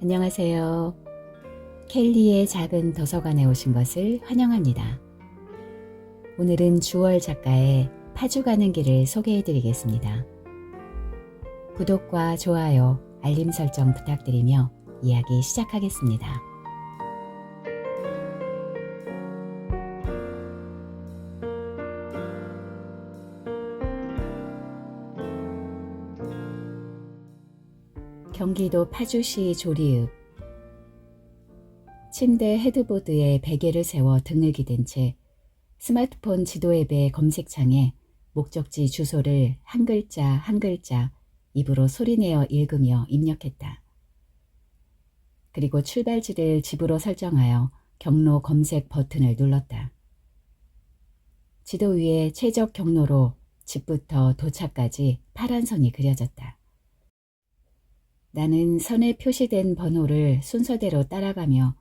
안녕하세요. 켈리의 작은 도서관에 오신 것을 환영합니다. 오늘은 주월 작가의 파주 가는 길을 소개해 드리겠습니다. 구독과 좋아요, 알림 설정 부탁드리며 이야기 시작하겠습니다. 경기도 파주시 조리읍. 침대 헤드보드에 베개를 세워 등을 기댄 채 스마트폰 지도 앱의 검색창에 목적지 주소를 한 글자 한 글자 입으로 소리내어 읽으며 입력했다. 그리고 출발지를 집으로 설정하여 경로 검색 버튼을 눌렀다. 지도 위에 최적 경로로 집부터 도착까지 파란 선이 그려졌다. 나는 선에 표시된 번호를 순서대로 따라가며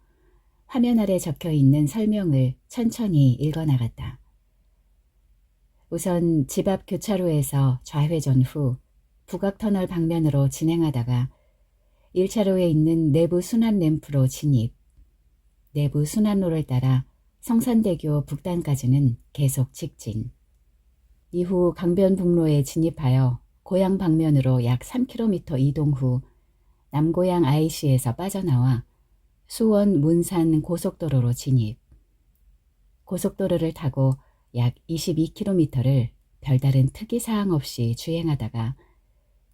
화면 아래 적혀 있는 설명을 천천히 읽어나갔다. 우선 집 앞 교차로에서 좌회전 후 북악터널 방면으로 진행하다가 1차로에 있는 내부 순환 램프로 진입, 내부 순환로를 따라 성산대교 북단까지는 계속 직진. 이후 강변북로에 진입하여 고향 방면으로 약 3km 이동 후 남고향 IC에서 빠져나와 수원 문산 고속도로로 진입. 고속도로를 타고 약 22km를 별다른 특이사항 없이 주행하다가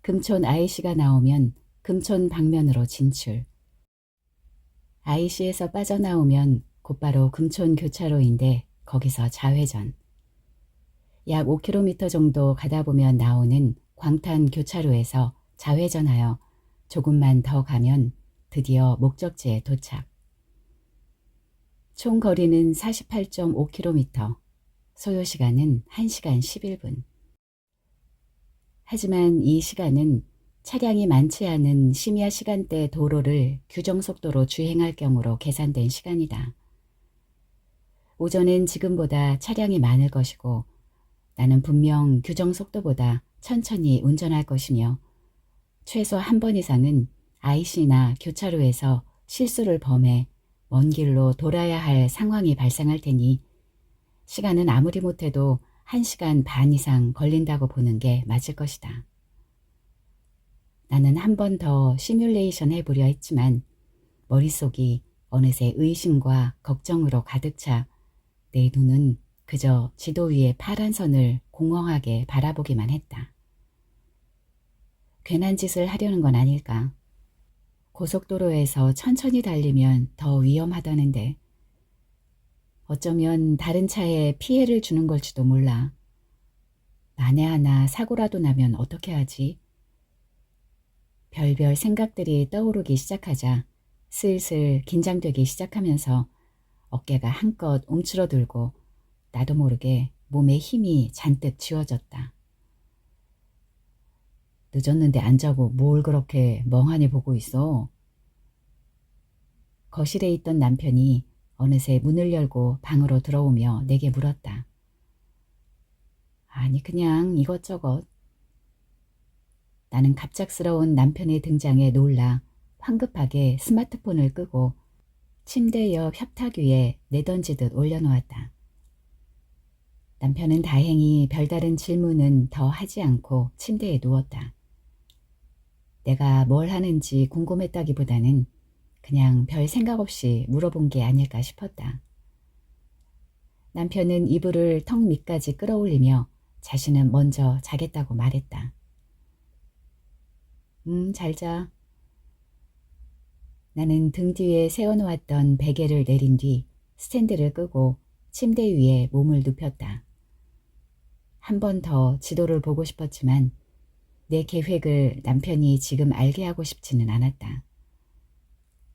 금촌 IC가 나오면 금촌 방면으로 진출. IC에서 빠져나오면 곧바로 금촌 교차로인데 거기서 좌회전. 약 5km 정도 가다 보면 나오는 광탄 교차로에서 좌회전하여 조금만 더 가면 드디어 목적지에 도착. 총 거리는 48.5km, 소요시간은 1시간 11분. 하지만 이 시간은 차량이 많지 않은 심야 시간대 도로를 규정속도로 주행할 경우로 계산된 시간이다. 오전엔 지금보다 차량이 많을 것이고 나는 분명 규정속도보다 천천히 운전할 것이며 최소 한 번 이상은 IC나 교차로에서 실수를 범해 먼 길로 돌아야 할 상황이 발생할 테니 시간은 아무리 못해도 1시간 반 이상 걸린다고 보는 게 맞을 것이다. 나는 한 번 더 시뮬레이션 해보려 했지만 머릿속이 어느새 의심과 걱정으로 가득 차 내 눈은 그저 지도 위의 파란 선을 공허하게 바라보기만 했다. 괜한 짓을 하려는 건 아닐까? 고속도로에서 천천히 달리면 더 위험하다는데 어쩌면 다른 차에 피해를 주는 걸지도 몰라. 만에 하나 사고라도 나면 어떻게 하지? 별별 생각들이 떠오르기 시작하자 슬슬 긴장되기 시작하면서 어깨가 한껏 움츠러들고 나도 모르게 몸에 힘이 잔뜩 쥐어졌다. 늦었는데 안 자고 뭘 그렇게 멍하니 보고 있어? 거실에 있던 남편이 어느새 문을 열고 방으로 들어오며 내게 물었다. 아니 그냥 이것저것. 나는 갑작스러운 남편의 등장에 놀라 황급하게 스마트폰을 끄고 침대 옆 협탁 위에 내던지듯 올려놓았다. 남편은 다행히 별다른 질문은 더 하지 않고 침대에 누웠다. 내가 뭘 하는지 궁금했다기보다는 그냥 별 생각 없이 물어본 게 아닐까 싶었다. 남편은 이불을 턱 밑까지 끌어올리며 자신은 먼저 자겠다고 말했다. 잘 자. 나는 등 뒤에 세워놓았던 베개를 내린 뒤 스탠드를 끄고 침대 위에 몸을 눕혔다. 한 번 더 지도를 보고 싶었지만 내 계획을 남편이 지금 알게 하고 싶지는 않았다.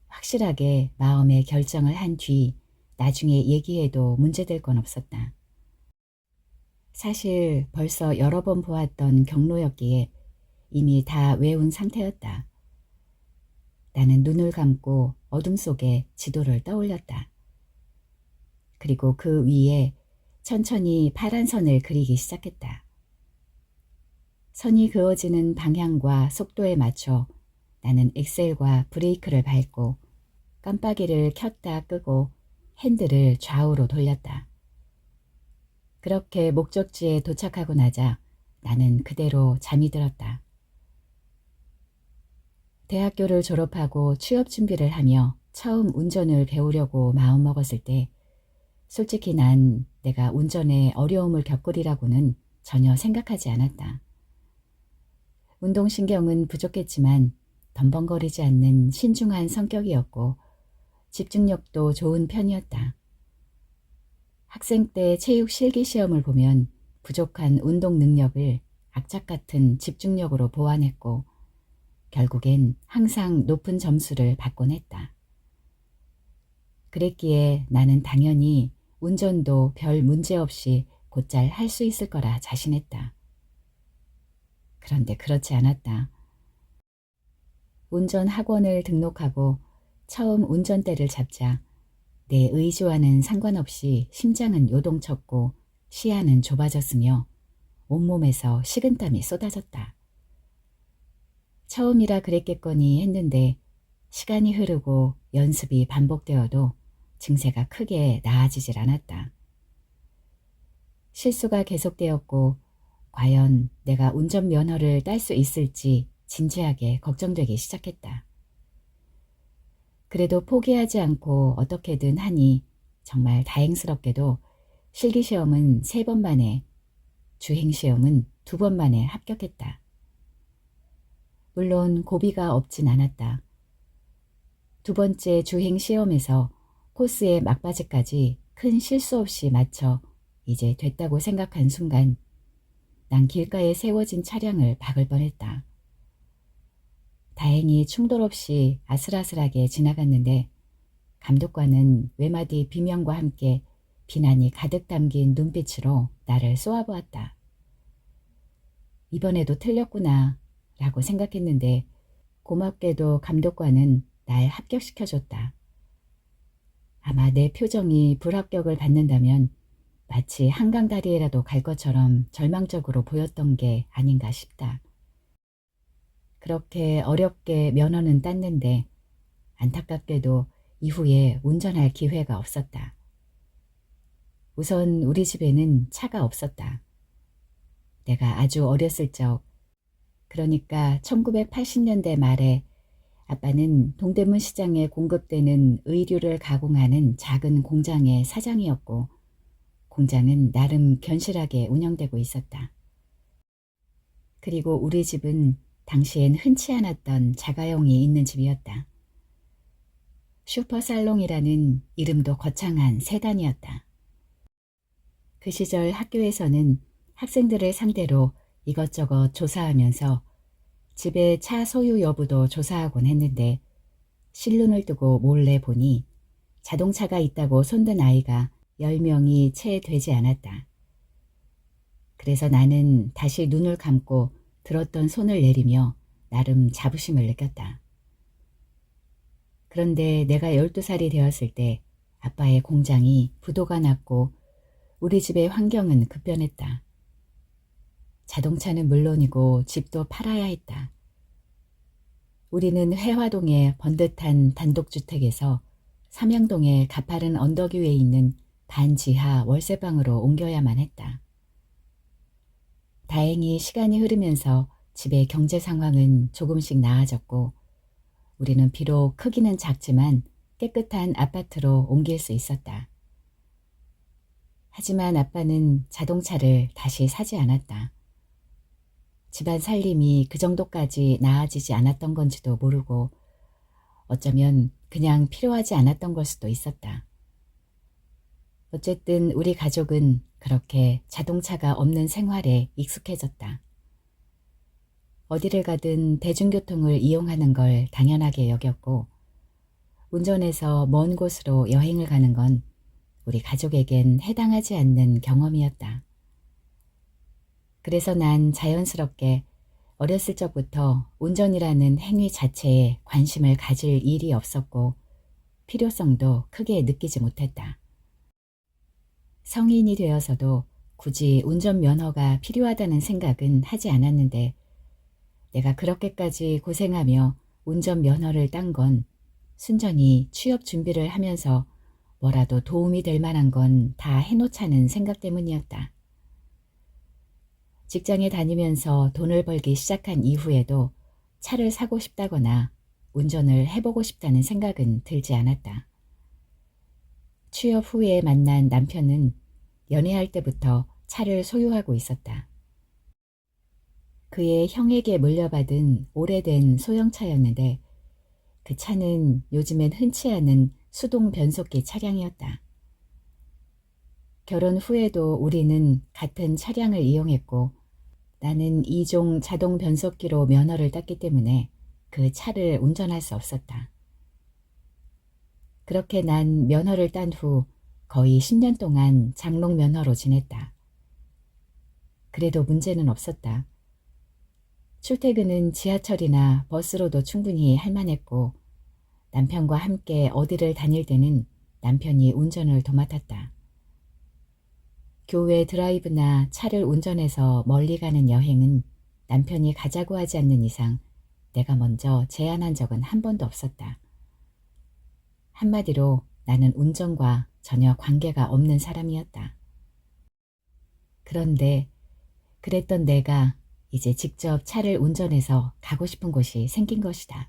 확실하게 마음의 결정을 한 뒤 나중에 얘기해도 문제될 건 없었다. 사실 벌써 여러 번 보았던 경로였기에 이미 다 외운 상태였다. 나는 눈을 감고 어둠 속에 지도를 떠올렸다. 그리고 그 위에 천천히 파란 선을 그리기 시작했다. 선이 그어지는 방향과 속도에 맞춰 나는 엑셀과 브레이크를 밟고 깜빡이를 켰다 끄고 핸들을 좌우로 돌렸다. 그렇게 목적지에 도착하고 나자 나는 그대로 잠이 들었다. 대학교를 졸업하고 취업 준비를 하며 처음 운전을 배우려고 마음먹었을 때 솔직히 난 내가 운전에 어려움을 겪으리라고는 전혀 생각하지 않았다. 운동신경은 부족했지만 덤벙거리지 않는 신중한 성격이었고 집중력도 좋은 편이었다. 학생 때 체육 실기시험을 보면 부족한 운동 능력을 악착 같은 집중력으로 보완했고 결국엔 항상 높은 점수를 받곤 했다. 그랬기에 나는 당연히 운전도 별 문제 없이 곧잘 할 수 있을 거라 자신했다. 그런데 그렇지 않았다. 운전 학원을 등록하고 처음 운전대를 잡자 내 의지와는 상관없이 심장은 요동쳤고 시야는 좁아졌으며 온몸에서 식은땀이 쏟아졌다. 처음이라 그랬겠거니 했는데 시간이 흐르고 연습이 반복되어도 증세가 크게 나아지질 않았다. 실수가 계속되었고 과연 내가 운전면허를 딸 수 있을지 진지하게 걱정되기 시작했다. 그래도 포기하지 않고 어떻게든 하니 정말 다행스럽게도 실기시험은 3번 만에, 주행시험은 2번 만에 합격했다. 물론 고비가 없진 않았다. 2번째 주행시험에서 코스의 막바지까지 큰 실수 없이 맞춰 이제 됐다고 생각한 순간 난 길가에 세워진 차량을 박을 뻔했다. 다행히 충돌 없이 아슬아슬하게 지나갔는데 감독관은 외마디 비명과 함께 비난이 가득 담긴 눈빛으로 나를 쏘아보았다. 이번에도 틀렸구나 라고 생각했는데 고맙게도 감독관은 날 합격시켜줬다. 아마 내 표정이 불합격을 받는다면 마치 한강다리에라도 갈 것처럼 절망적으로 보였던 게 아닌가 싶다. 그렇게 어렵게 면허는 땄는데 안타깝게도 이후에 운전할 기회가 없었다. 우선 우리 집에는 차가 없었다. 내가 아주 어렸을 적, 그러니까 1980년대 말에 아빠는 동대문 시장에 공급되는 의류를 가공하는 작은 공장의 사장이었고 공장은 나름 견실하게 운영되고 있었다. 그리고 우리 집은 당시엔 흔치 않았던 자가용이 있는 집이었다. 슈퍼살롱이라는 이름도 거창한 세단이었다. 그 시절 학교에서는 학생들을 상대로 이것저것 조사하면서 집에 차 소유 여부도 조사하곤 했는데 실눈을 뜨고 몰래 보니 자동차가 있다고 손든 아이가 10명이 채 되지 않았다. 그래서 나는 다시 눈을 감고 들었던 손을 내리며 나름 자부심을 느꼈다. 그런데 내가 12살이 되었을 때 아빠의 공장이 부도가 났고 우리 집의 환경은 급변했다. 자동차는 물론이고 집도 팔아야 했다. 우리는 회화동의 번듯한 단독주택에서 삼양동의 가파른 언덕 위에 있는 반지하 월세방으로 옮겨야만 했다. 다행히 시간이 흐르면서 집의 경제 상황은 조금씩 나아졌고 우리는 비록 크기는 작지만 깨끗한 아파트로 옮길 수 있었다. 하지만 아빠는 자동차를 다시 사지 않았다. 집안 살림이 그 정도까지 나아지지 않았던 건지도 모르고 어쩌면 그냥 필요하지 않았던 걸 수도 있었다. 어쨌든 우리 가족은 그렇게 자동차가 없는 생활에 익숙해졌다. 어디를 가든 대중교통을 이용하는 걸 당연하게 여겼고 운전해서 먼 곳으로 여행을 가는 건 우리 가족에겐 해당하지 않는 경험이었다. 그래서 난 자연스럽게 어렸을 적부터 운전이라는 행위 자체에 관심을 가질 일이 없었고 필요성도 크게 느끼지 못했다. 성인이 되어서도 굳이 운전면허가 필요하다는 생각은 하지 않았는데 내가 그렇게까지 고생하며 운전면허를 딴 건 순전히 취업 준비를 하면서 뭐라도 도움이 될 만한 건 다 해놓자는 생각 때문이었다. 직장에 다니면서 돈을 벌기 시작한 이후에도 차를 사고 싶다거나 운전을 해보고 싶다는 생각은 들지 않았다. 취업 후에 만난 남편은 연애할 때부터 차를 소유하고 있었다. 그의 형에게 물려받은 오래된 소형차였는데 그 차는 요즘엔 흔치 않은 수동 변속기 차량이었다. 결혼 후에도 우리는 같은 차량을 이용했고 나는 2종 자동 변속기로 면허를 땄기 때문에 그 차를 운전할 수 없었다. 그렇게 난 면허를 딴 후 거의 10년 동안 장롱 면허로 지냈다. 그래도 문제는 없었다. 출퇴근은 지하철이나 버스로도 충분히 할 만했고 남편과 함께 어디를 다닐 때는 남편이 운전을 도맡았다. 교회 드라이브나 차를 운전해서 멀리 가는 여행은 남편이 가자고 하지 않는 이상 내가 먼저 제안한 적은 한 번도 없었다. 한마디로 나는 운전과 전혀 관계가 없는 사람이었다. 그런데 그랬던 내가 이제 직접 차를 운전해서 가고 싶은 곳이 생긴 것이다.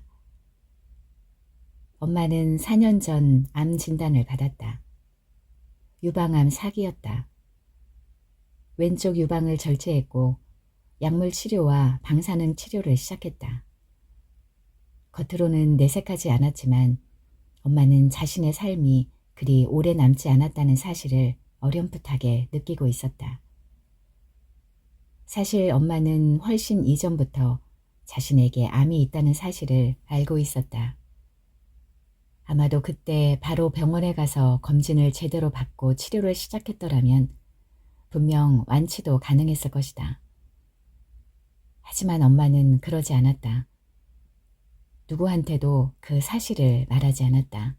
엄마는 4년 전 암 진단을 받았다. 유방암 4기였다. 왼쪽 유방을 절제했고 약물 치료와 방사능 치료를 시작했다. 겉으로는 내색하지 않았지만 엄마는 자신의 삶이 그리 오래 남지 않았다는 사실을 어렴풋하게 느끼고 있었다. 사실 엄마는 훨씬 이전부터 자신에게 암이 있다는 사실을 알고 있었다. 아마도 그때 바로 병원에 가서 검진을 제대로 받고 치료를 시작했더라면 분명 완치도 가능했을 것이다. 하지만 엄마는 그러지 않았다. 누구한테도 그 사실을 말하지 않았다.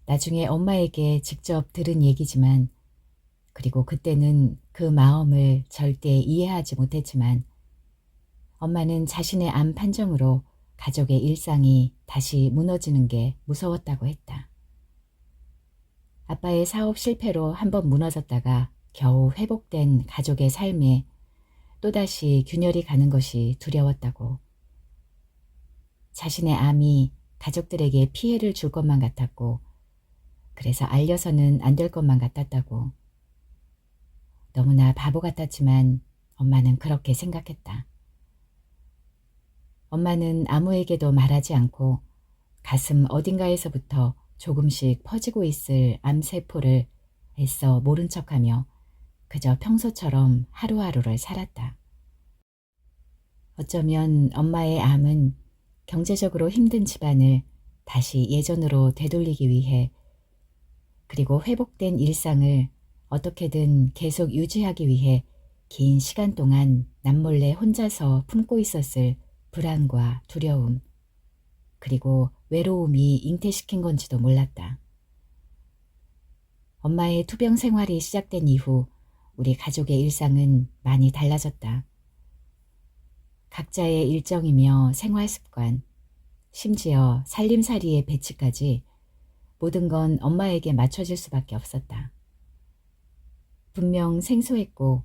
나중에 엄마에게 직접 들은 얘기지만 그리고 그때는 그 마음을 절대 이해하지 못했지만 엄마는 자신의 암 판정으로 가족의 일상이 다시 무너지는 게 무서웠다고 했다. 아빠의 사업 실패로 한번 무너졌다가 겨우 회복된 가족의 삶에 또다시 균열이 가는 것이 두려웠다고. 자신의 암이 가족들에게 피해를 줄 것만 같았고 그래서 알려서는 안 될 것만 같았다고. 너무나 바보 같았지만 엄마는 그렇게 생각했다. 엄마는 아무에게도 말하지 않고 가슴 어딘가에서부터 조금씩 퍼지고 있을 암세포를 애써 모른 척하며 그저 평소처럼 하루하루를 살았다. 어쩌면 엄마의 암은 경제적으로 힘든 집안을 다시 예전으로 되돌리기 위해 그리고 회복된 일상을 어떻게든 계속 유지하기 위해 긴 시간 동안 남몰래 혼자서 품고 있었을 불안과 두려움 그리고 외로움이 잉태시킨 건지도 몰랐다. 엄마의 투병 생활이 시작된 이후 우리 가족의 일상은 많이 달라졌다. 각자의 일정이며 생활 습관, 심지어 살림살이의 배치까지 모든 건 엄마에게 맞춰질 수밖에 없었다. 분명 생소했고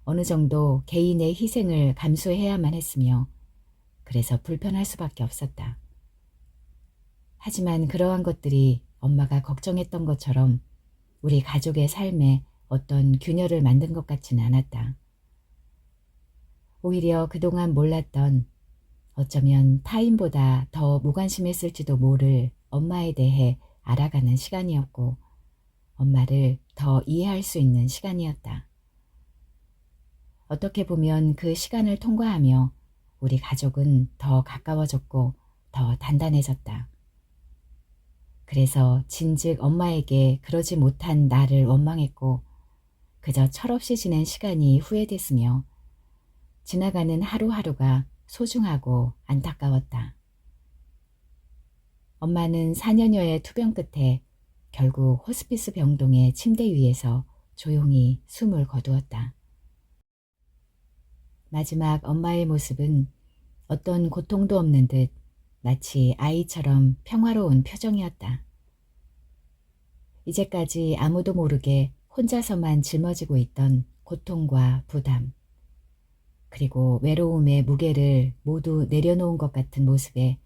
어느 정도 개인의 희생을 감수해야만 했으며 그래서 불편할 수밖에 없었다. 하지만 그러한 것들이 엄마가 걱정했던 것처럼 우리 가족의 삶에 어떤 균열을 만든 것 같지는 않았다. 오히려 그동안 몰랐던 어쩌면 타인보다 더 무관심했을지도 모를 엄마에 대해 알아가는 시간이었고 엄마를 더 이해할 수 있는 시간이었다. 어떻게 보면 그 시간을 통과하며 우리 가족은 더 가까워졌고 더 단단해졌다. 그래서 진즉 엄마에게 그러지 못한 나를 원망했고 그저 철없이 지낸 시간이 후회됐으며 지나가는 하루하루가 소중하고 안타까웠다. 엄마는 4년여의 투병 끝에 결국 호스피스 병동의 침대 위에서 조용히 숨을 거두었다. 마지막 엄마의 모습은 어떤 고통도 없는 듯 마치 아이처럼 평화로운 표정이었다. 이제까지 아무도 모르게 혼자서만 짊어지고 있던 고통과 부담, 그리고 외로움의 무게를 모두 내려놓은 것 같은 모습에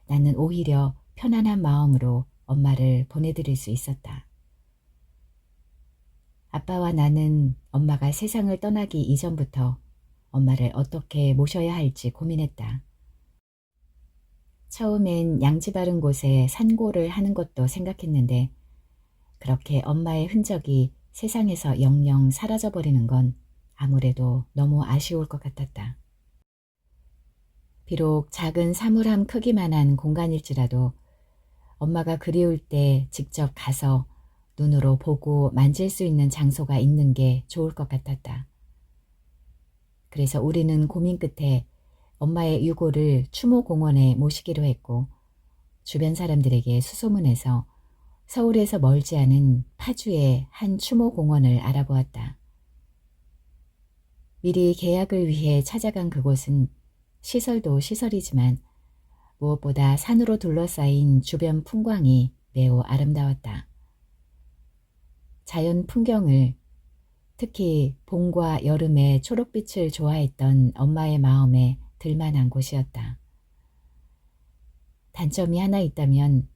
나는 오히려 편안한 마음으로 엄마를 보내드릴 수 있었다. 아빠와 나는 엄마가 세상을 떠나기 이전부터 엄마를 어떻게 모셔야 할지 고민했다. 처음엔 양지 바른 곳에 산고를 하는 것도 생각했는데 그렇게 엄마의 흔적이 세상에서 영영 사라져버리는 건 아무래도 너무 아쉬울 것 같았다. 비록 작은 사물함 크기만한 공간일지라도 엄마가 그리울 때 직접 가서 눈으로 보고 만질 수 있는 장소가 있는 게 좋을 것 같았다. 그래서 우리는 고민 끝에 엄마의 유골을 추모공원에 모시기로 했고 주변 사람들에게 수소문해서 서울에서 멀지 않은 파주의 한 추모공원을 알아보았다. 미리 계약을 위해 찾아간 그곳은 시설도 시설이지만 무엇보다 산으로 둘러싸인 주변 풍광이 매우 아름다웠다. 자연 풍경을, 특히 봄과 여름의 초록빛을 좋아했던 엄마의 마음에 들만한 곳이었다. 단점이 하나 있다면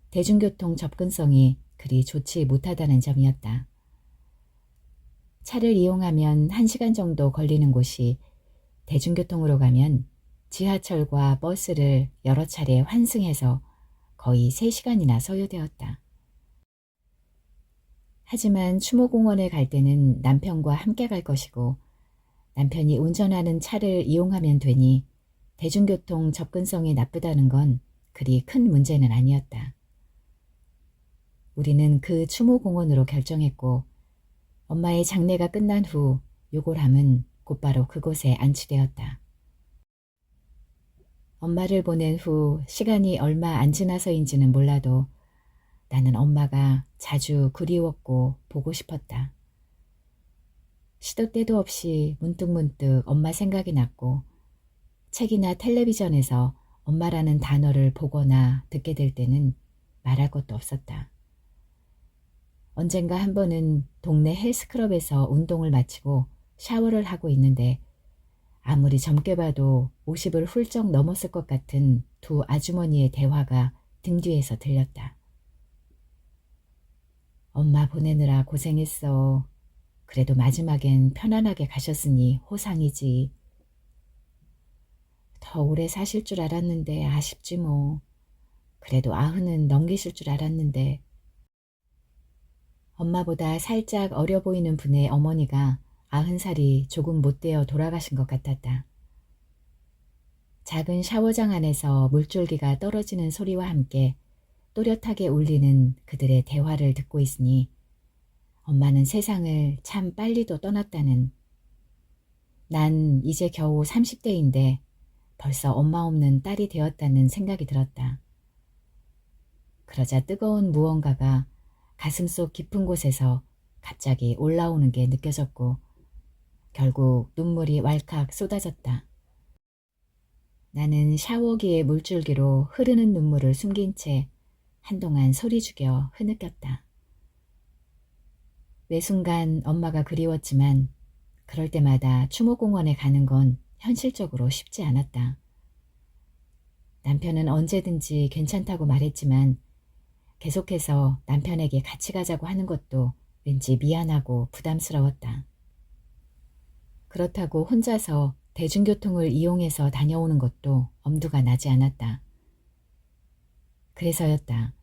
대중교통 접근성이 그리 좋지 못하다는 점이었다. 차를 이용하면 1시간 정도 걸리는 곳이 대중교통으로 가면 지하철과 버스를 여러 차례 환승해서 거의 3시간이나 소요되었다. 하지만 추모공원에 갈 때는 남편과 함께 갈 것이고 남편이 운전하는 차를 이용하면 되니 대중교통 접근성이 나쁘다는 건 그리 큰 문제는 아니었다. 우리는 그 추모공원으로 결정했고 엄마의 장례가 끝난 후 유골함은 곧바로 그곳에 안치되었다. 엄마를 보낸 후 시간이 얼마 안 지나서인지는 몰라도 나는 엄마가 자주 그리웠고 보고 싶었다. 시도 때도 없이 문득문득 엄마 생각이 났고 책이나 텔레비전에서 엄마라는 단어를 보거나 듣게 될 때는 말할 것도 없었다. 언젠가 한 번은 동네 헬스클럽에서 운동을 마치고 샤워를 하고 있는데 아무리 젊게 봐도 50을 훌쩍 넘었을 것 같은 두 아주머니의 대화가 등 뒤에서 들렸다. 엄마 보내느라 고생했어. 그래도 마지막엔 편안하게 가셨으니 호상이지. 더 오래 사실 줄 알았는데 아쉽지 뭐. 그래도 90은 넘기실 줄 알았는데. 엄마보다 살짝 어려 보이는 분의 어머니가 90살이 조금 못되어 돌아가신 것 같았다. 작은 샤워장 안에서 물줄기가 떨어지는 소리와 함께 또렷하게 울리는 그들의 대화를 듣고 있으니 엄마는 세상을 참 빨리도 떠났다는, 난 이제 겨우 30대인데 벌써 엄마 없는 딸이 되었다는 생각이 들었다. 그러자 뜨거운 무언가가 가슴속 깊은 곳에서 갑자기 올라오는 게 느껴졌고 결국 눈물이 왈칵 쏟아졌다. 나는 샤워기의 물줄기로 흐르는 눈물을 숨긴 채 한동안 소리 죽여 흐느꼈다. 매 순간 엄마가 그리웠지만 그럴 때마다 추모공원에 가는 건 현실적으로 쉽지 않았다. 남편은 언제든지 괜찮다고 말했지만 계속해서 남편에게 같이 가자고 하는 것도 왠지 미안하고 부담스러웠다. 그렇다고 혼자서 대중교통을 이용해서 다녀오는 것도 엄두가 나지 않았다. 그래서였다.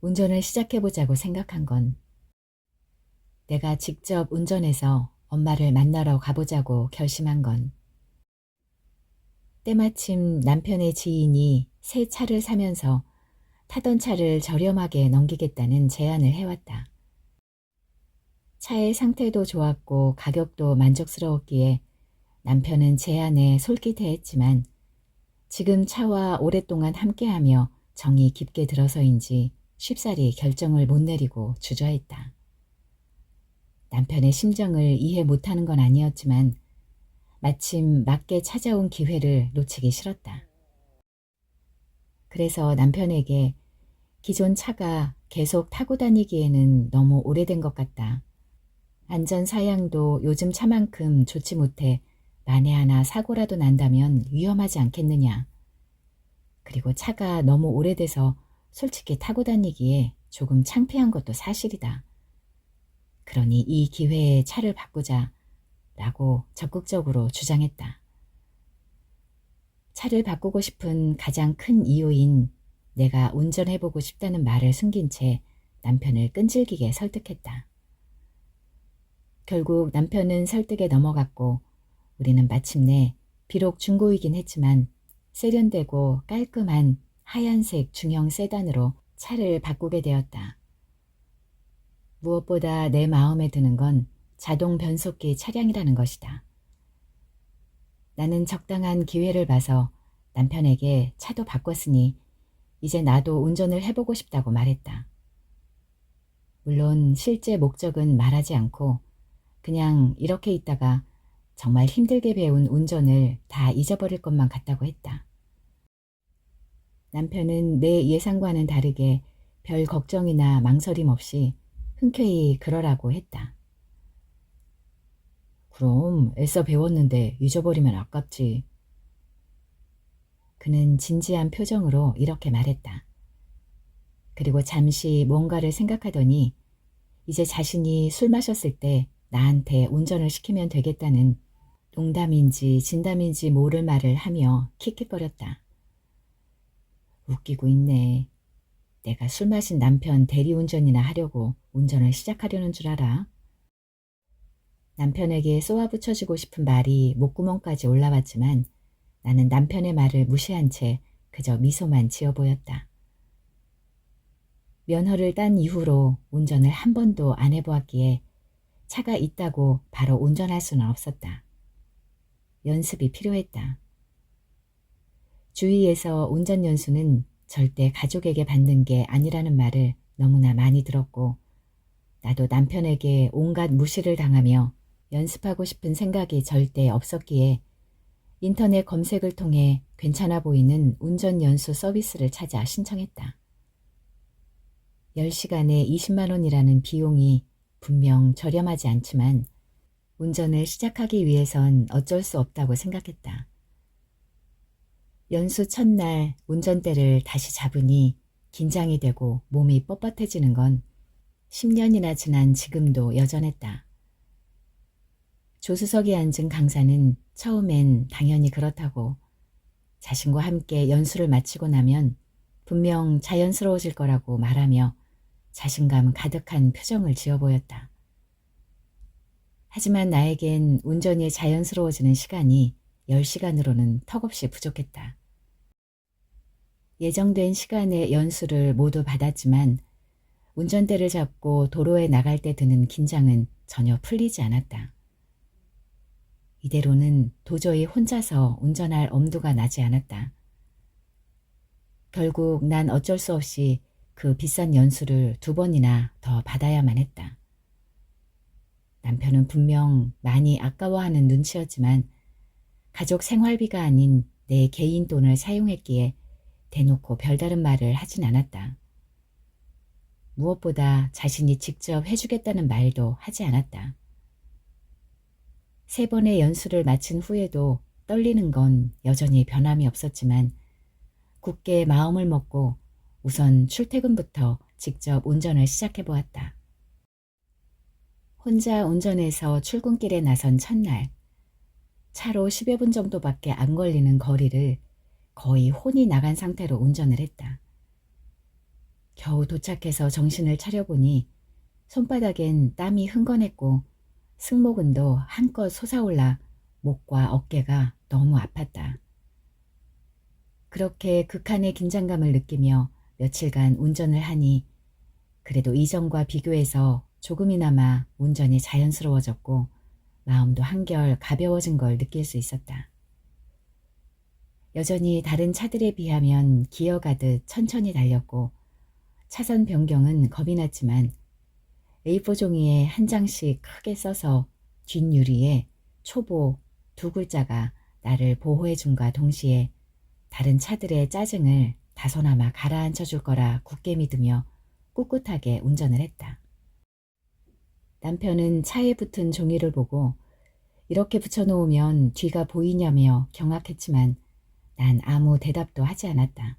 운전을 시작해보자고 생각한 건, 내가 직접 운전해서 엄마를 만나러 가보자고 결심한 건, 때마침 남편의 지인이 새 차를 사면서 타던 차를 저렴하게 넘기겠다는 제안을 해왔다. 차의 상태도 좋았고 가격도 만족스러웠기에 남편은 제안에 솔깃해했지만 지금 차와 오랫동안 함께하며 정이 깊게 들어서인지 쉽사리 결정을 못 내리고 주저했다. 남편의 심정을 이해 못하는 건 아니었지만 마침 맞게 찾아온 기회를 놓치기 싫었다. 그래서 남편에게 기존 차가 계속 타고 다니기에는 너무 오래된 것 같다. 안전 사양도 요즘 차만큼 좋지 못해 만에 하나 사고라도 난다면 위험하지 않겠느냐. 그리고 차가 너무 오래돼서 솔직히 타고 다니기에 조금 창피한 것도 사실이다. 그러니 이 기회에 차를 바꾸자 라고 적극적으로 주장했다. 차를 바꾸고 싶은 가장 큰 이유인 내가 운전해보고 싶다는 말을 숨긴 채 남편을 끈질기게 설득했다. 결국 남편은 설득에 넘어갔고 우리는 마침내 비록 중고이긴 했지만 세련되고 깔끔한 하얀색 중형 세단으로 차를 바꾸게 되었다. 무엇보다 내 마음에 드는 건 자동 변속기 차량이라는 것이다. 나는 적당한 기회를 봐서 남편에게 차도 바꿨으니 이제 나도 운전을 해보고 싶다고 말했다. 물론 실제 목적은 말하지 않고 그냥 이렇게 있다가 정말 힘들게 배운 운전을 다 잊어버릴 것만 같다고 했다. 남편은 내 예상과는 다르게 별 걱정이나 망설임 없이 흔쾌히 그러라고 했다. 그럼 애써 배웠는데 잊어버리면 아깝지. 그는 진지한 표정으로 이렇게 말했다. 그리고 잠시 뭔가를 생각하더니 이제 자신이 술 마셨을 때 나한테 운전을 시키면 되겠다는 농담인지 진담인지 모를 말을 하며 킥킥거렸다. 웃기고 있네. 내가 술 마신 남편 대리운전이나 하려고 운전을 시작하려는 줄 알아? 남편에게 쏘아붙여주고 싶은 말이 목구멍까지 올라왔지만 나는 남편의 말을 무시한 채 그저 미소만 지어 보였다. 면허를 딴 이후로 운전을 한 번도 안 해보았기에 차가 있다고 바로 운전할 수는 없었다. 연습이 필요했다. 주위에서 운전 연수는 절대 가족에게 받는 게 아니라는 말을 너무나 많이 들었고 나도 남편에게 온갖 무시를 당하며 연습하고 싶은 생각이 절대 없었기에 인터넷 검색을 통해 괜찮아 보이는 운전 연수 서비스를 찾아 신청했다. 10시간에 20만 원이라는 비용이 분명 저렴하지 않지만 운전을 시작하기 위해선 어쩔 수 없다고 생각했다. 연수 첫날 운전대를 다시 잡으니 긴장이 되고 몸이 뻣뻣해지는 건 10년이나 지난 지금도 여전했다. 조수석에 앉은 강사는 처음엔 당연히 그렇다고 자신과 함께 연수를 마치고 나면 분명 자연스러워질 거라고 말하며 자신감 가득한 표정을 지어 보였다. 하지만 나에겐 운전이 자연스러워지는 시간이 10시간으로는 턱없이 부족했다. 예정된 시간에 연수를 모두 받았지만 운전대를 잡고 도로에 나갈 때 드는 긴장은 전혀 풀리지 않았다. 이대로는 도저히 혼자서 운전할 엄두가 나지 않았다. 결국 난 어쩔 수 없이 그 비싼 연수를 2번이나 더 받아야만 했다. 남편은 분명 많이 아까워하는 눈치였지만 가족 생활비가 아닌 내 개인 돈을 사용했기에 대놓고 별다른 말을 하진 않았다. 무엇보다 자신이 직접 해주겠다는 말도 하지 않았다. 3번의 연수를 마친 후에도 떨리는 건 여전히 변함이 없었지만 굳게 마음을 먹고 우선 출퇴근부터 직접 운전을 시작해보았다. 혼자 운전해서 출근길에 나선 첫날, 차로 10여 분 정도밖에 안 걸리는 거리를 거의 혼이 나간 상태로 운전을 했다. 겨우 도착해서 정신을 차려보니 손바닥엔 땀이 흥건했고 승모근도 한껏 솟아올라 목과 어깨가 너무 아팠다. 그렇게 극한의 긴장감을 느끼며 며칠간 운전을 하니 그래도 이전과 비교해서 조금이나마 운전이 자연스러워졌고 마음도 한결 가벼워진 걸 느낄 수 있었다. 여전히 다른 차들에 비하면 기어가듯 천천히 달렸고 차선 변경은 겁이 났지만 A4 종이에 한 장씩 크게 써서 뒷유리에 초보, 두 글자가 나를 보호해준과 동시에 다른 차들의 짜증을 다소나마 가라앉혀 줄 거라 굳게 믿으며 꿋꿋하게 운전을 했다. 남편은 차에 붙은 종이를 보고 이렇게 붙여놓으면 뒤가 보이냐며 경악했지만 난 아무 대답도 하지 않았다.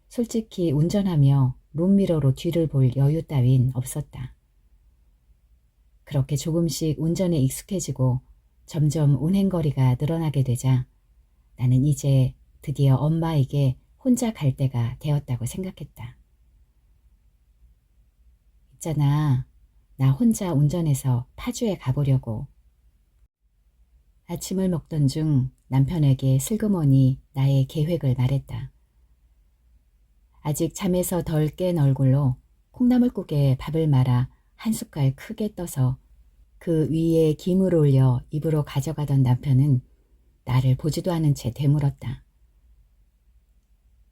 솔직히 운전하며 룸미러로 뒤를 볼 여유 따윈 없었다. 그렇게 조금씩 운전에 익숙해지고 점점 운행거리가 늘어나게 되자 나는 이제 드디어 엄마에게 혼자 갈 때가 되었다고 생각했다. 있잖아, 나 혼자 운전해서 파주에 가보려고. 아침을 먹던 중 남편에게 슬그머니 나의 계획을 말했다. 아직 잠에서 덜 깬 얼굴로 콩나물국에 밥을 말아 한 숟갈 크게 떠서 그 위에 김을 올려 입으로 가져가던 남편은 나를 보지도 않은 채 되물었다.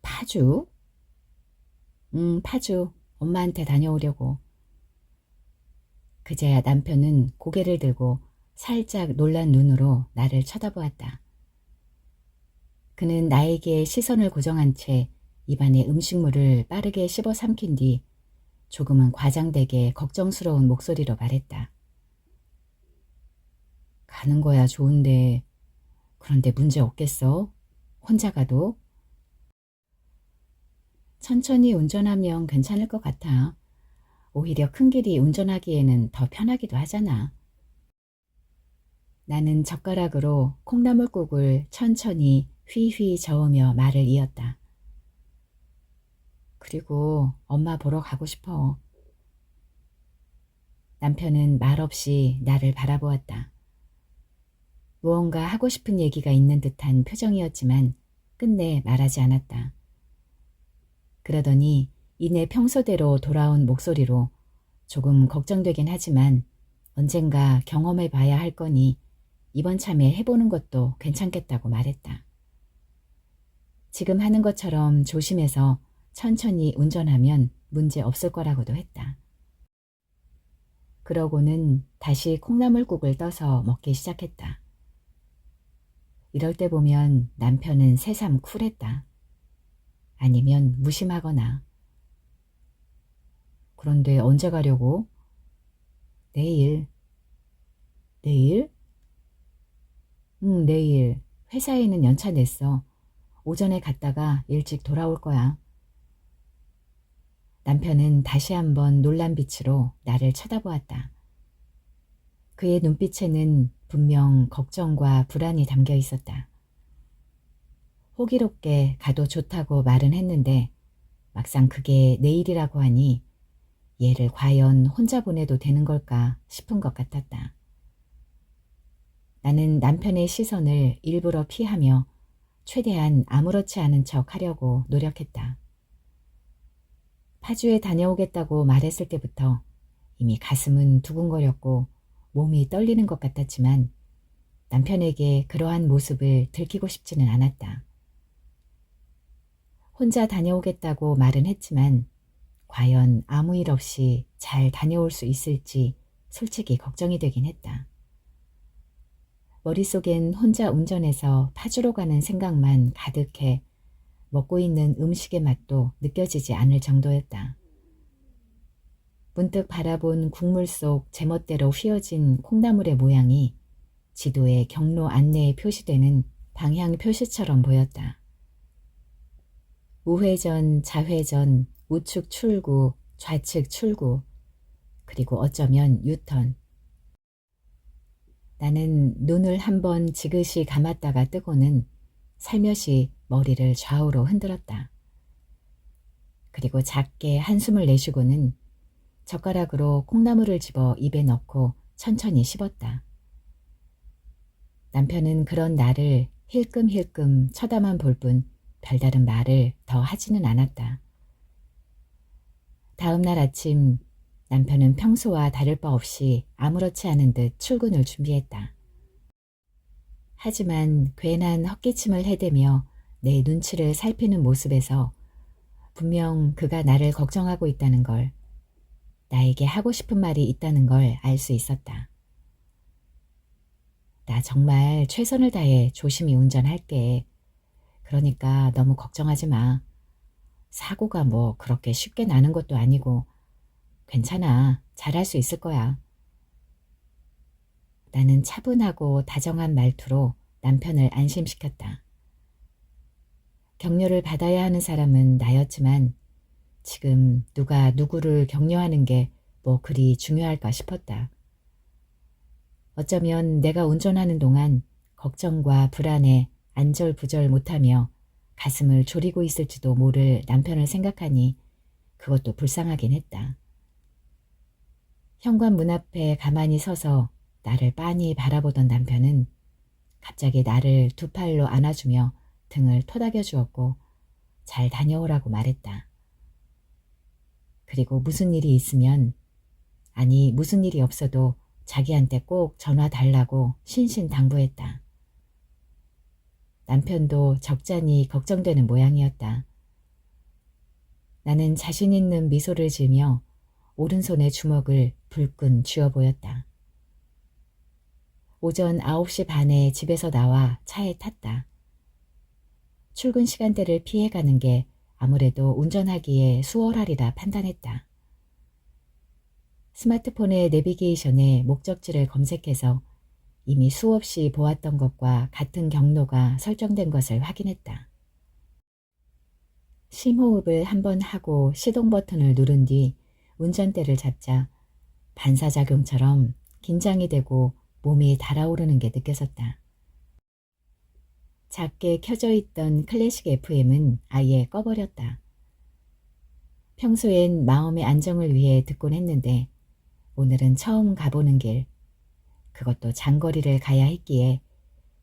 파주? 파주. 엄마한테 다녀오려고. 그제야 남편은 고개를 들고 살짝 놀란 눈으로 나를 쳐다보았다. 그는 나에게 시선을 고정한 채 입안에 음식물을 빠르게 씹어 삼킨 뒤 조금은 과장되게 걱정스러운 목소리로 말했다. 가는 거야 좋은데 그런데 문제 없겠어? 혼자 가도? 천천히 운전하면 괜찮을 것 같아. 오히려 큰 길이 운전하기에는 더 편하기도 하잖아. 나는 젓가락으로 콩나물국을 천천히 휘휘 저으며 말을 이었다. 그리고 엄마 보러 가고 싶어. 남편은 말없이 나를 바라보았다. 무언가 하고 싶은 얘기가 있는 듯한 표정이었지만 끝내 말하지 않았다. 그러더니 이내 평소대로 돌아온 목소리로 조금 걱정되긴 하지만 언젠가 경험해 봐야 할 거니 이번 참에 해보는 것도 괜찮겠다고 말했다. 지금 하는 것처럼 조심해서 천천히 운전하면 문제 없을 거라고도 했다. 그러고는 다시 콩나물국을 떠서 먹기 시작했다. 이럴 때 보면 남편은 새삼 쿨했다. 아니면 무심하거나. 그런데 언제 가려고? 내일. 내일? 내일. 회사에는 연차 냈어. 오전에 갔다가 일찍 돌아올 거야. 남편은 다시 한번 놀란 빛으로 나를 쳐다보았다. 그의 눈빛에는 분명 걱정과 불안이 담겨 있었다. 호기롭게 가도 좋다고 말은 했는데 막상 그게 내일이라고 하니 얘를 과연 혼자 보내도 되는 걸까 싶은 것 같았다. 나는 남편의 시선을 일부러 피하며 최대한 아무렇지 않은 척 하려고 노력했다. 파주에 다녀오겠다고 말했을 때부터 이미 가슴은 두근거렸고 몸이 떨리는 것 같았지만 남편에게 그러한 모습을 들키고 싶지는 않았다. 혼자 다녀오겠다고 말은 했지만 과연 아무 일 없이 잘 다녀올 수 있을지 솔직히 걱정이 되긴 했다. 머릿속엔 혼자 운전해서 파주로 가는 생각만 가득해 먹고 있는 음식의 맛도 느껴지지 않을 정도였다. 문득 바라본 국물 속 제멋대로 휘어진 콩나물의 모양이 지도에 경로 안내에 표시되는 방향 표시처럼 보였다. 우회전, 좌회전, 우측 출구, 좌측 출구, 그리고 어쩌면 유턴. 나는 눈을 한번 지그시 감았다가 뜨고는 살며시 머리를 좌우로 흔들었다. 그리고 작게 한숨을 내쉬고는 젓가락으로 콩나물을 집어 입에 넣고 천천히 씹었다. 남편은 그런 나를 힐끔힐끔 쳐다만 볼 뿐 별다른 말을 더 하지는 않았다. 다음 날 아침 남편은 평소와 다를 바 없이 아무렇지 않은 듯 출근을 준비했다. 하지만 괜한 헛기침을 해대며 내 눈치를 살피는 모습에서 분명 그가 나를 걱정하고 있다는 걸, 나에게 하고 싶은 말이 있다는 걸 알 수 있었다. 나 정말 최선을 다해 조심히 운전할게. 그러니까 너무 걱정하지 마. 사고가 뭐 그렇게 쉽게 나는 것도 아니고 괜찮아. 잘할 수 있을 거야. 나는 차분하고 다정한 말투로 남편을 안심시켰다. 격려를 받아야 하는 사람은 나였지만 지금 누가 누구를 격려하는 게 뭐 그리 중요할까 싶었다. 어쩌면 내가 운전하는 동안 걱정과 불안에 안절부절 못하며 가슴을 졸이고 있을지도 모를 남편을 생각하니 그것도 불쌍하긴 했다. 현관문 앞에 가만히 서서 나를 빤히 바라보던 남편은 갑자기 나를 두 팔로 안아주며 등을 토닥여 주었고 잘 다녀오라고 말했다. 그리고 무슨 일이 있으면, 아니 무슨 일이 없어도 자기한테 꼭 전화 달라고 신신당부했다. 남편도 적잖이 걱정되는 모양이었다. 나는 자신 있는 미소를 지으며 오른손의 주먹을 불끈 쥐어 보였다. 오전 9시 반에 집에서 나와 차에 탔다. 출근 시간대를 피해가는 게 아무래도 운전하기에 수월하리라 판단했다. 스마트폰의 내비게이션에 목적지를 검색해서 이미 수없이 보았던 것과 같은 경로가 설정된 것을 확인했다. 심호흡을 한번 하고 시동 버튼을 누른 뒤 운전대를 잡자 반사작용처럼 긴장이 되고 몸이 달아오르는 게 느껴졌다. 작게 켜져 있던 클래식 FM은 아예 꺼버렸다. 평소엔 마음의 안정을 위해 듣곤 했는데 오늘은 처음 가보는 길, 그것도 장거리를 가야 했기에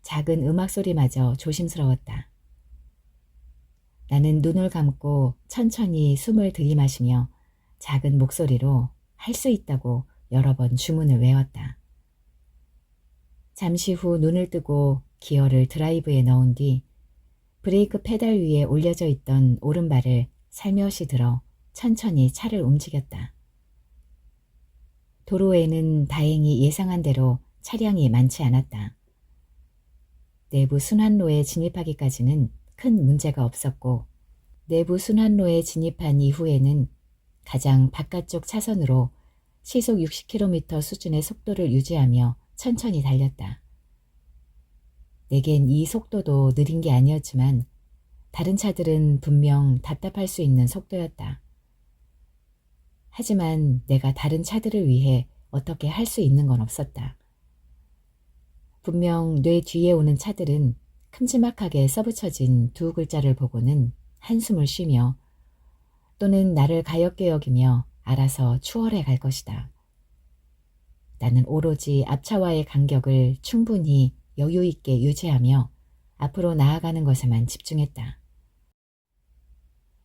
작은 음악 소리마저 조심스러웠다. 나는 눈을 감고 천천히 숨을 들이마시며 작은 목소리로 할 수 있다고 여러 번 주문을 외웠다. 잠시 후 눈을 뜨고 기어를 드라이브에 넣은 뒤 브레이크 페달 위에 올려져 있던 오른발을 살며시 들어 천천히 차를 움직였다. 도로에는 다행히 예상한 대로 차량이 많지 않았다. 내부 순환로에 진입하기까지는 큰 문제가 없었고 내부 순환로에 진입한 이후에는 가장 바깥쪽 차선으로 시속 60km 수준의 속도를 유지하며 천천히 달렸다. 내겐 이 속도도 느린 게 아니었지만 다른 차들은 분명 답답할 수 있는 속도였다. 하지만 내가 다른 차들을 위해 어떻게 할 수 있는 건 없었다. 분명 뇌 뒤에 오는 차들은 큼지막하게 써붙여진 두 글자를 보고는 한숨을 쉬며 또는 나를 가엾게 여기며 알아서 추월해 갈 것이다. 나는 오로지 앞차와의 간격을 충분히 여유 있게 유지하며 앞으로 나아가는 것에만 집중했다.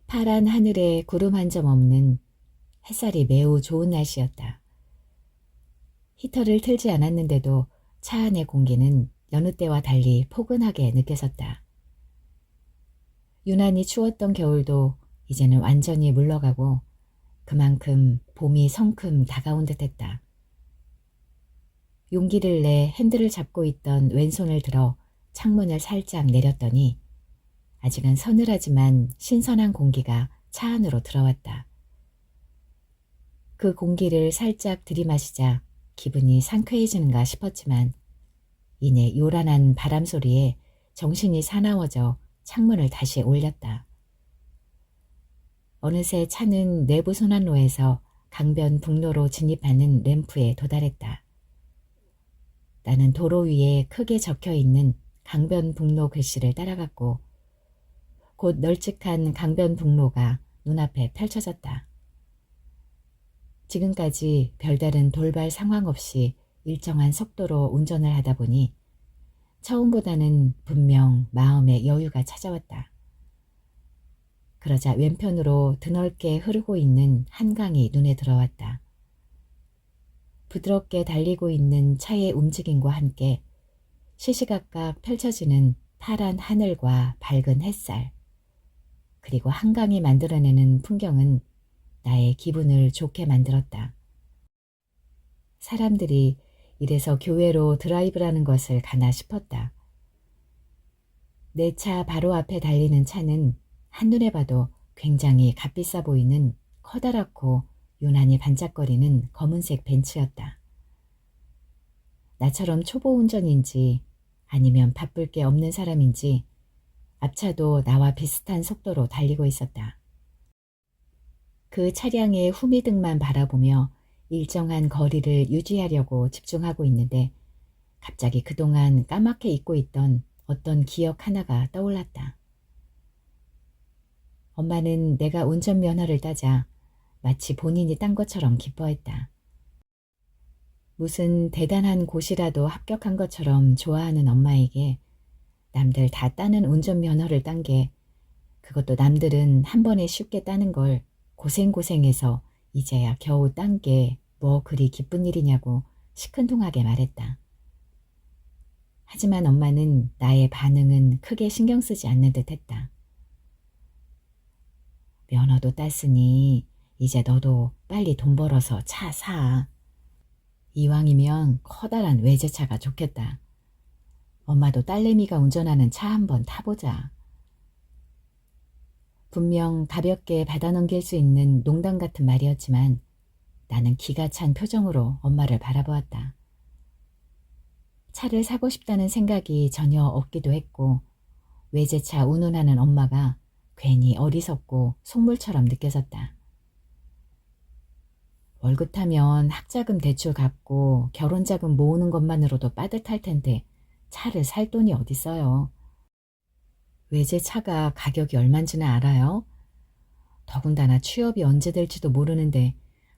파란 하늘에 구름 한 점 없는 햇살이 매우 좋은 날씨였다. 히터를 틀지 않았는데도 차 안의 공기는 여느 때와 달리 포근하게 느껴졌다. 유난히 추웠던 겨울도 이제는 완전히 물러가고 그만큼 봄이 성큼 다가온 듯했다. 용기를 내 핸들을 잡고 있던 왼손을 들어 창문을 살짝 내렸더니 아직은 서늘하지만 신선한 공기가 차 안으로 들어왔다. 그 공기를 살짝 들이마시자 기분이 상쾌해지는가 싶었지만 이내 요란한 바람 소리에 정신이 사나워져 창문을 다시 올렸다. 어느새 차는 내부 순환로에서 강변북로로 진입하는 램프에 도달했다. 나는 도로 위에 크게 적혀있는 강변북로 글씨를 따라갔고 곧 널찍한 강변북로가 눈앞에 펼쳐졌다. 지금까지 별다른 돌발 상황 없이 일정한 속도로 운전을 하다 보니 처음보다는 분명 마음의 여유가 찾아왔다. 그러자 왼편으로 드넓게 흐르고 있는 한강이 눈에 들어왔다. 부드럽게 달리고 있는 차의 움직임과 함께 시시각각 펼쳐지는 파란 하늘과 밝은 햇살, 그리고 한강이 만들어내는 풍경은 나의 기분을 좋게 만들었다. 사람들이 이래서 교회로 드라이브라는 것을 가나 싶었다. 내 차 바로 앞에 달리는 차는 한눈에 봐도 굉장히 값비싸 보이는 커다랗고 유난히 반짝거리는 검은색 벤츠였다. 나처럼 초보 운전인지 아니면 바쁠 게 없는 사람인지 앞차도 나와 비슷한 속도로 달리고 있었다. 그 차량의 후미등만 바라보며 일정한 거리를 유지하려고 집중하고 있는데 갑자기 그동안 까맣게 잊고 있던 어떤 기억 하나가 떠올랐다. 엄마는 내가 운전면허를 따자 마치 본인이 딴 것처럼 기뻐했다. 무슨 대단한 곳이라도 합격한 것처럼 좋아하는 엄마에게 남들 다 따는 운전면허를 딴 게, 그것도 남들은 한 번에 쉽게 따는 걸 고생고생해서 이제야 겨우 딴 게 뭐 그리 기쁜 일이냐고 시큰둥하게 말했다. 하지만 엄마는 나의 반응은 크게 신경 쓰지 않는 듯 했다. 면허도 땄으니 이제 너도 빨리 돈 벌어서 차 사. 이왕이면 커다란 외제차가 좋겠다. 엄마도 딸내미가 운전하는 차 한번 타보자. 분명 가볍게 받아넘길 수 있는 농담 같은 말이었지만 나는 기가 찬 표정으로 엄마를 바라보았다. 차를 사고 싶다는 생각이 전혀 없기도 했고 외제차 운운하는 엄마가 괜히 어리석고 속물처럼 느껴졌다. 월급 타면 학자금 대출 갚고 결혼자금 모으는 것만으로도 빠듯할 텐데 차를 살 돈이 어딨어요. 외제차가 가격이 얼만지는 알아요? 더군다나 취업이 언제 될지도 모르는데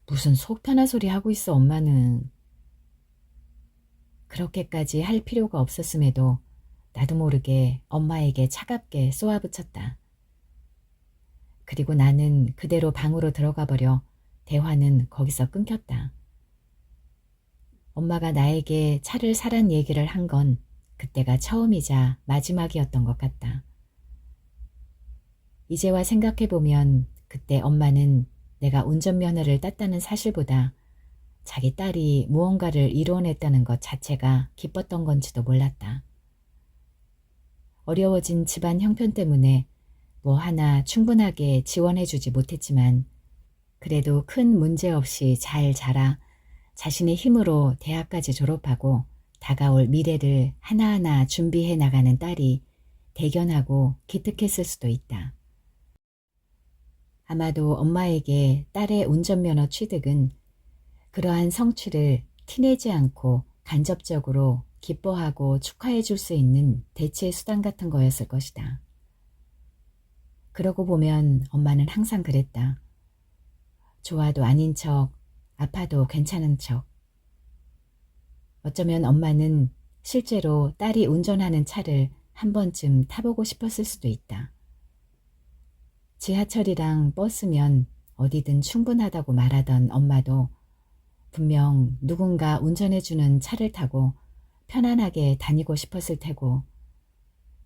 무슨 속 편한 소리 하고 있어 엄마는. 그렇게까지 할 필요가 없었음에도 나도 모르게 엄마에게 차갑게 쏘아붙였다. 그리고 나는 그대로 방으로 들어가 버려 대화는 거기서 끊겼다. 엄마가 나에게 차를 사란 얘기를 한 건 그때가 처음이자 마지막이었던 것 같다. 이제와 생각해보면 그때 엄마는 내가 운전면허를 땄다는 사실보다 자기 딸이 무언가를 이뤄냈다는 것 자체가 기뻤던 건지도 몰랐다. 어려워진 집안 형편 때문에 뭐 하나 충분하게 지원해주지 못했지만 그래도 큰 문제 없이 잘 자라 자신의 힘으로 대학까지 졸업하고 다가올 미래를 하나하나 준비해 나가는 딸이 대견하고 기특했을 수도 있다. 아마도 엄마에게 딸의 운전면허 취득은 그러한 성취를 티내지 않고 간접적으로 기뻐하고 축하해 줄 수 있는 대체 수단 같은 거였을 것이다. 그러고 보면 엄마는 항상 그랬다. 좋아도 아닌 척, 아파도 괜찮은 척. 어쩌면 엄마는 실제로 딸이 운전하는 차를 한 번쯤 타보고 싶었을 수도 있다. 지하철이랑 버스면 어디든 충분하다고 말하던 엄마도 분명 누군가 운전해주는 차를 타고 편안하게 다니고 싶었을 테고,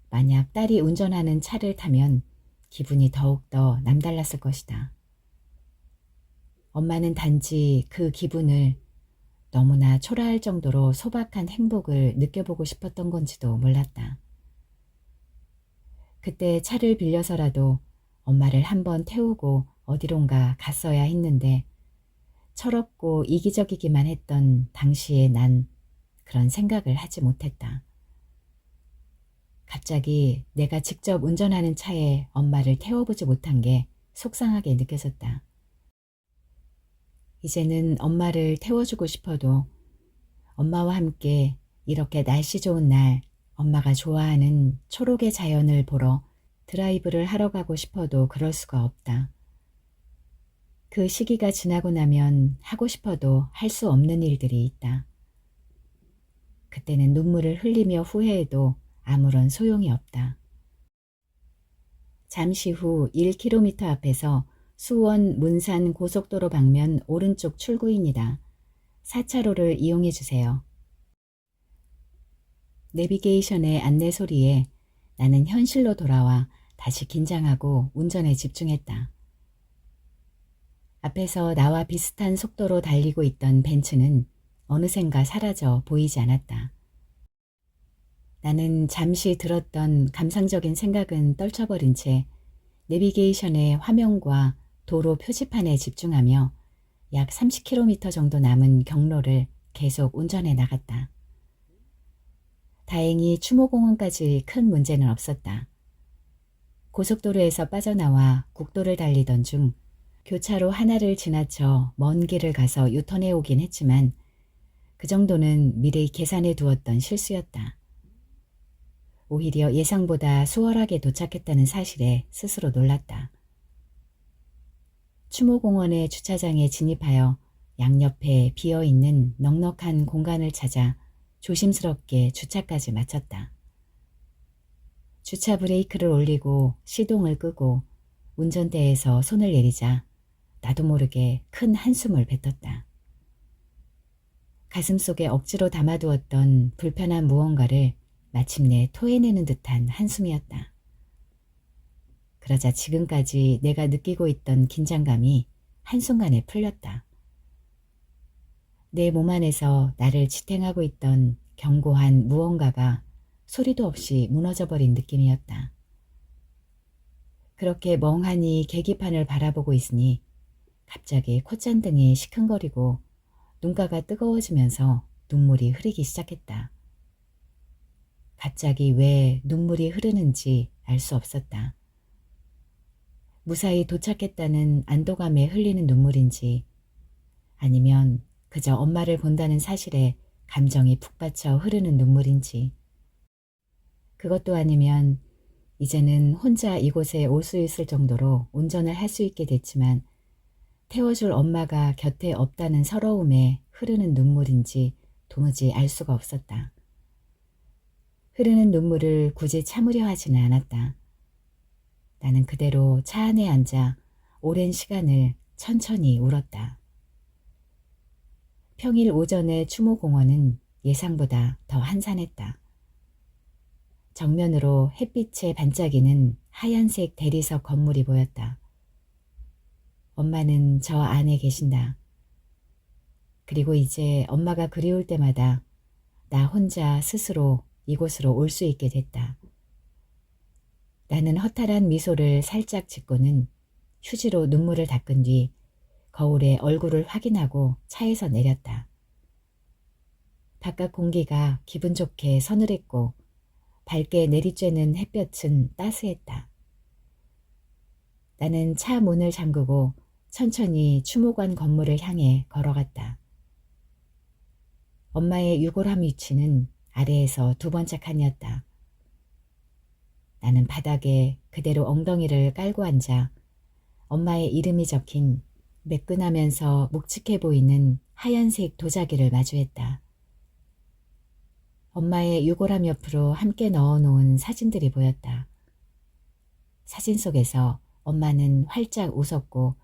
만약 딸이 운전하는 차를 타면 기분이 더욱더 남달랐을 것이다. 엄마는 단지 그 기분을 너무나 초라할 정도로 소박한 행복을 느껴보고 싶었던 건지도 몰랐다. 그때 차를 빌려서라도 엄마를 한번 태우고 어디론가 갔어야 했는데 철없고 이기적이기만 했던 당시에 난 그런 생각을 하지 못했다. 갑자기 내가 직접 운전하는 차에 엄마를 태워보지 못한 게 속상하게 느껴졌다. 이제는 엄마를 태워주고 싶어도 엄마와 함께 이렇게 날씨 좋은 날 엄마가 좋아하는 초록의 자연을 보러 드라이브를 하러 가고 싶어도 그럴 수가 없다. 그 시기가 지나고 나면 하고 싶어도 할 수 없는 일들이 있다. 그때는 눈물을 흘리며 후회해도 아무런 소용이 없다. 잠시 후 1km 앞에서 수원 문산 고속도로 방면 오른쪽 출구입니다. 4차로를 이용해 주세요. 내비게이션의 안내 소리에 나는 현실로 돌아와 다시 긴장하고 운전에 집중했다. 앞에서 나와 비슷한 속도로 달리고 있던 벤츠는 어느샌가 사라져 보이지 않았다. 나는 잠시 들었던 감상적인 생각은 떨쳐버린 채 내비게이션의 화면과 도로 표지판에 집중하며 약 30km 정도 남은 경로를 계속 운전해 나갔다. 다행히 추모공원까지 큰 문제는 없었다. 고속도로에서 빠져나와 국도를 달리던 중 교차로 하나를 지나쳐 먼 길을 가서 유턴해 오긴 했지만 그 정도는 미리 계산해 두었던 실수였다. 오히려 예상보다 수월하게 도착했다는 사실에 스스로 놀랐다. 추모공원의 주차장에 진입하여 양옆에 비어있는 넉넉한 공간을 찾아 조심스럽게 주차까지 마쳤다. 주차 브레이크를 올리고 시동을 끄고 운전대에서 손을 내리자 나도 모르게 큰 한숨을 뱉었다. 가슴속에 억지로 담아두었던 불편한 무언가를 마침내 토해내는 듯한 한숨이었다. 그러자 지금까지 내가 느끼고 있던 긴장감이 한순간에 풀렸다. 내 몸 안에서 나를 지탱하고 있던 견고한 무언가가 소리도 없이 무너져버린 느낌이었다. 그렇게 멍하니 계기판을 바라보고 있으니 갑자기 콧잔등이 시큰거리고 눈가가 뜨거워지면서 눈물이 흐르기 시작했다. 갑자기 왜 눈물이 흐르는지 알 수 없었다. 무사히 도착했다는 안도감에 흘리는 눈물인지 아니면 그저 엄마를 본다는 사실에 감정이 북받쳐 흐르는 눈물인지 그것도 아니면 이제는 혼자 이곳에 올 수 있을 정도로 운전을 할 수 있게 됐지만 태워줄 엄마가 곁에 없다는 서러움에 흐르는 눈물인지 도무지 알 수가 없었다. 흐르는 눈물을 굳이 참으려 하지는 않았다. 나는 그대로 차 안에 앉아 오랜 시간을 천천히 울었다. 평일 오전의 추모공원은 예상보다 더 한산했다. 정면으로 햇빛에 반짝이는 하얀색 대리석 건물이 보였다. 엄마는 저 안에 계신다. 그리고 이제 엄마가 그리울 때마다 나 혼자 스스로 이곳으로 올 수 있게 됐다. 나는 허탈한 미소를 살짝 짓고는 휴지로 눈물을 닦은 뒤 거울에 얼굴을 확인하고 차에서 내렸다. 바깥 공기가 기분 좋게 서늘했고 밝게 내리쬐는 햇볕은 따스했다. 나는 차 문을 잠그고 천천히 추모관 건물을 향해 걸어갔다. 엄마의 유골함 위치는 아래에서 두 번째 칸이었다. 나는 바닥에 그대로 엉덩이를 깔고 앉아 엄마의 이름이 적힌 매끈하면서 묵직해 보이는 하얀색 도자기를 마주했다. 엄마의 유골함 옆으로 함께 넣어놓은 사진들이 보였다. 사진 속에서 엄마는 활짝 웃었고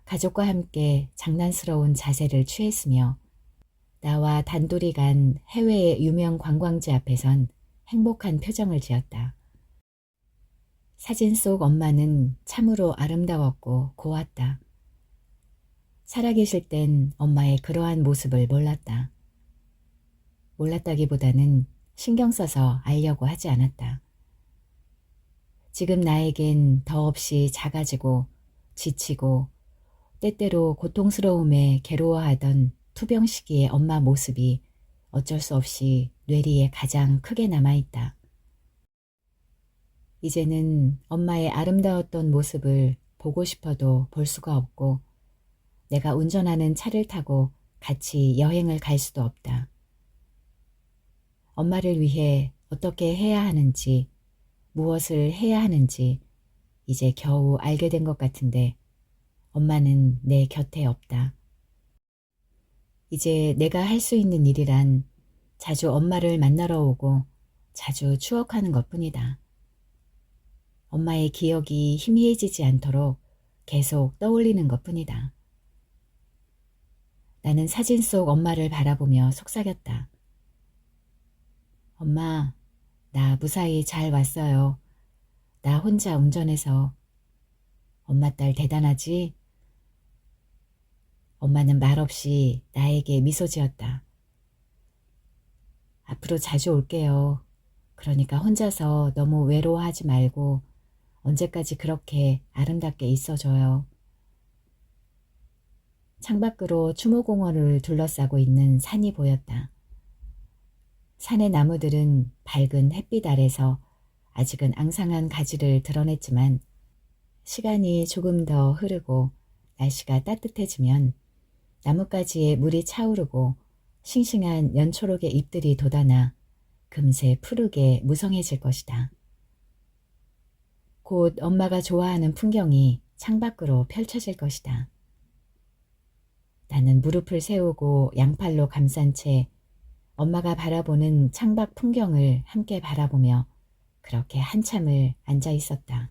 가족과 함께 장난스러운 자세를 취했으며 나와 단둘이 간 해외의 유명 관광지 앞에선 행복한 표정을 지었다. 사진 속 엄마는 참으로 아름다웠고 고왔다. 살아계실 땐 엄마의 그러한 모습을 몰랐다. 몰랐다기보다는 신경 써서 알려고 하지 않았다. 지금 나에겐 더없이 작아지고 지치고 때때로 고통스러움에 괴로워하던 투병 시기의 엄마 모습이 어쩔 수 없이 뇌리에 가장 크게 남아있다. 이제는 엄마의 아름다웠던 모습을 보고 싶어도 볼 수가 없고 내가 운전하는 차를 타고 같이 여행을 갈 수도 없다. 엄마를 위해 어떻게 해야 하는지, 무엇을 해야 하는지 이제 겨우 알게 된 것 같은데 엄마는 내 곁에 없다. 이제 내가 할 수 있는 일이란 자주 엄마를 만나러 오고 자주 추억하는 것뿐이다. 엄마의 기억이 희미해지지 않도록 계속 떠올리는 것뿐이다. 나는 사진 속 엄마를 바라보며 속삭였다. 엄마, 나 무사히 잘 왔어요. 나 혼자 운전해서. 엄마 딸 대단하지? 엄마는 말없이 나에게 미소 지었다. 앞으로 자주 올게요. 그러니까 혼자서 너무 외로워하지 말고 언제까지 그렇게 아름답게 있어줘요. 창밖으로 추모공원을 둘러싸고 있는 산이 보였다. 산의 나무들은 밝은 햇빛 아래서 아직은 앙상한 가지를 드러냈지만 시간이 조금 더 흐르고 날씨가 따뜻해지면 나뭇가지에 물이 차오르고 싱싱한 연초록의 잎들이 돋아나 금세 푸르게 무성해질 것이다. 곧 엄마가 좋아하는 풍경이 창밖으로 펼쳐질 것이다. 나는 무릎을 세우고 양팔로 감싼 채 엄마가 바라보는 창밖 풍경을 함께 바라보며 그렇게 한참을 앉아 있었다.